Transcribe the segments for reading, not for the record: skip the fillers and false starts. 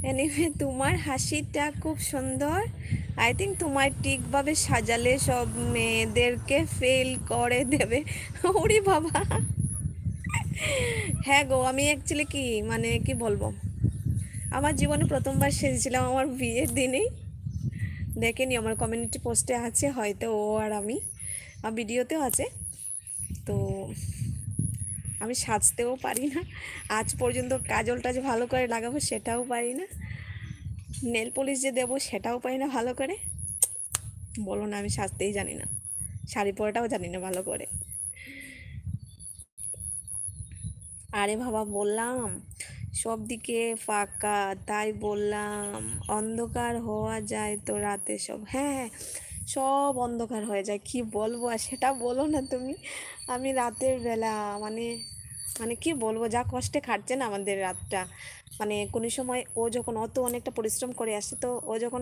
Anyway তোমার হাসিটা খুব সুন্দর। আই থিঙ্ক তোমার ঠিকভাবে সাজালে সব মেয়েদেরকে ফেল করে দেবে। ওরে বাবা। হ্যাঁ গো, আমি অ্যাকচুয়ালি কি মানে কি বলবো, আমার জীবনে প্রথমবার সেজেছিলাম আমার বিয়ের দিনেই। দেখেনি, আমার কমিউনিটি পোস্টে আছে হয়তো, ও আর আমি, ভিডিওতেও আছে। তো আমি সাজতেও পারি না আজ পর্যন্ত, কাজলটা যে ভালো করে লাগাবো সেটাও পারি না, নেল পলিশ যে দেবো সেটাও পারি না ভালো করে। বলো না, আমি সাজতেই জানি না, শাড়ি পরাটাও জানি না ভালো করে। আরে বাবা, বললাম সব দিকে ফাঁকা, তাই বললাম অন্ধকার হওয়া যায় তো রাতে সব। হ্যাঁ হ্যাঁ, সব অন্ধকার হয়ে যায়, কি বলবো আর সেটা বলো না তুমি। আমি রাতের বেলা মানে মানে কি বলবো, যা কষ্টে কাটছে না আমাদের রাতটা। মানে কোনো সময় ও যখন অনেকটা পরিশ্রম করে আসে, তো ও যখন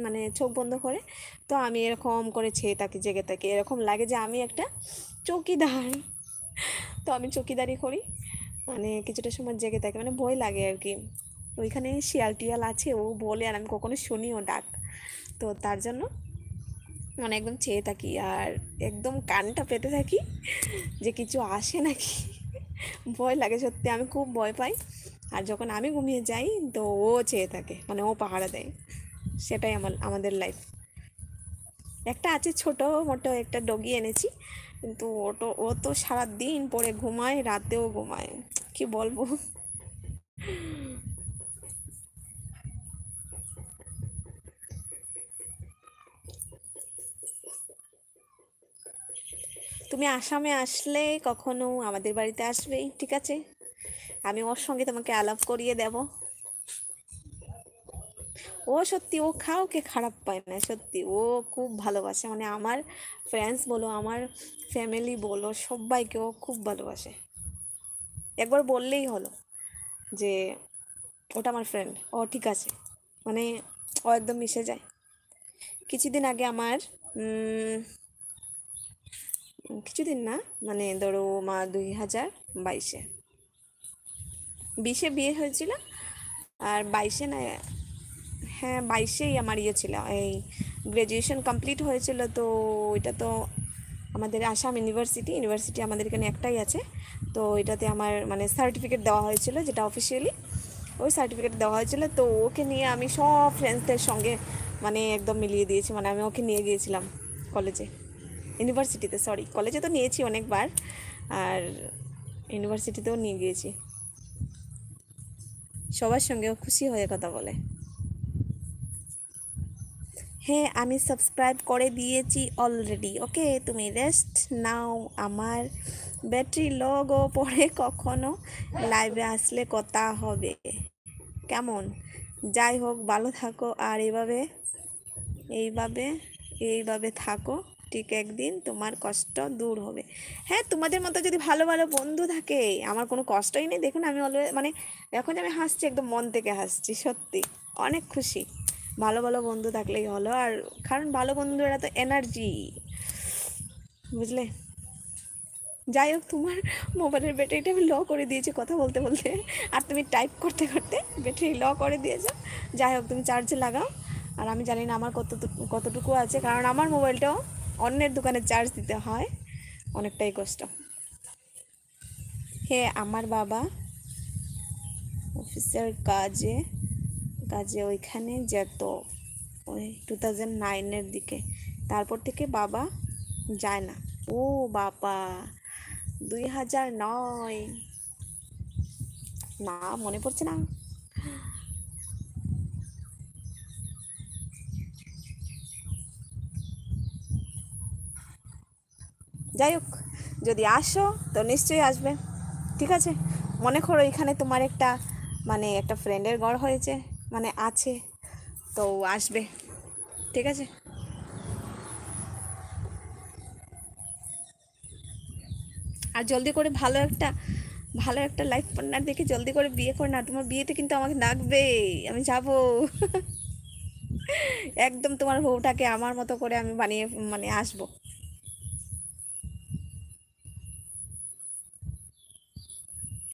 মানে চোখ বন্ধ করে, তো আমি এরকম করে ছেয়ে থাকি, জেগে থাকি, এরকম লাগে যে আমি একটা চৌকিদার। তো আমি চৌকিদারি করি, মানে কিছুটা সময় জেগে থাকি, মানে ভয় লাগে আর কি। ওইখানে শিয়াল টিয়াল আছে, ও বলে, আর আমি কখনো শুনিও ডাক। তো তার জন্য মানে একদম চেয়ে থাকি আর একদম কানটা পেতে থাকি যে কিছু আসে নাকি। ভয় লাগে সত্যি, আমি খুব ভয় পাই। আর যখন আমি ঘুমিয়ে যাই, তো ও চেয়ে থাকে, মানে ও পাহারা দেয়। সেটাই আমাদের লাইফ। একটা আছে ছোট মোটো একটা ডগি এনেছি, কিন্তু ও তো সারাদিন পরে ঘুমায়, রাতেও ঘুমায়, কি বলবো। তুমি আসামে আসলে কখনো আমাদের বাড়িতে আসবেই, ঠিক আছে? আমি ওর সঙ্গে তোমাকে আলাপ করিয়ে দেব। ও সত্যি, ও কাউকে খারাপ পায় না সত্যি, ও খুব ভালোবাসে, মানে আমার ফ্রেন্ডস বলো, আমার ফ্যামিলি বলো, সবাইকে ও খুব ভালোবাসে। একবার বললেই হলো যে ওটা আমার ফ্রেন্ড, ও ঠিক আছে, মানে ও একদম মিশে যায়। কিছুদিন আগে আমার কিছুদিন না, মানে ধরো 2022-এ, 20-এ বিয়ে হয়েছিল, আর 22-এ না, হ্যাঁ 22-এই আমার ইয়ে ছিল, এই গ্র্যাজুয়েশন কমপ্লিট হয়েছিল। তো ওইটা তো আমাদের আসাম ইউনিভার্সিটি আমাদের এখানে একটাই আছে। তো এটাতে আমার মানে সার্টিফিকেট দেওয়া হয়েছিল, যেটা অফিসিয়ালি ওই সার্টিফিকেট দেওয়া হয়েছিল। তো ওকে নিয়ে আমি সব ফ্রেন্ডসদের সঙ্গে মানে একদম মিলিয়ে দিয়েছি, মানে আমি ওকে নিয়ে গিয়েছিলাম কলেজে, ইউনিভার্সিটিতে, সরি কলেজে তো নিয়েছি অনেকবার, আর ইউনিভার্সিটিতেও নিয়ে গিয়েছি। সবার সঙ্গেও খুশি হয়ে কথা বলে। হ্যাঁ, আমি সাবস্ক্রাইব করে দিয়েছি অলরেডি, ওকে তুমি রেস্ট নাও। আমার ব্যাটারি লো গো, পরে কখনো লাইভে আসলে কথা হবে, কেমন? যাই হোক, ভালো থাকো, আর এইভাবে এইভাবে থাকো, ঠিক একদিন তোমার কষ্ট দূর হবে। হ্যাঁ, তোমাদের মতো যদি ভালো ভালো বন্ধু থাকে, আমার কোনো কষ্টই নেই। দেখুন আমি অলওয়েজ মানে এখন যে আমি হাসছি, একদম মন থেকে হাসছি, সত্যি অনেক খুশি। ভালো ভালো বন্ধু থাকলেই হলো, আর কারণ ভালো বন্ধুরা তো এনার্জি, বুঝলে? যাই হোক, তোমার মোবাইলের ব্যাটারিটা আমি লো করে দিয়েছি কথা বলতে বলতে, আর তুমি টাইপ করতে করতে ব্যাটারি লো করে দিয়েছো। যাই হোক, তুমি চার্জে লাগাও। আর আমি জানি না আমার কতটুকু আছে, কারণ আমার মোবাইলটাও অন্যের দোকানে চার্জ দিতে হয়, অনেকটাই কষ্ট। হ্যাঁ, আমার বাবা অফিসের কাজে কাজে ওইখানে যেত, ওই 2009-এর দিকে। তারপর থেকে বাবা যায় না। ও বাবা, 2009, না মনে পড়ছে না। যাই হোক, যদি আসো তো নিশ্চয়ই আসবে, ঠিক আছে? মনে করো এখানে তোমার একটা মানে একটা ফ্রেন্ডের ঘর হয়েছে, মানে আছে, তো আসবে, ঠিক আছে? আর জলদি করে ভালো একটা লাইফ পার্টনার দেখে জলদি করে বিয়ে কর না, তোমার বিয়েতে কিন্তু আমাকে ডাকবে, আমি যাবো। একদম তোমার বউটাকে আমার মতো করে আমি বানিয়ে মানে আসবো।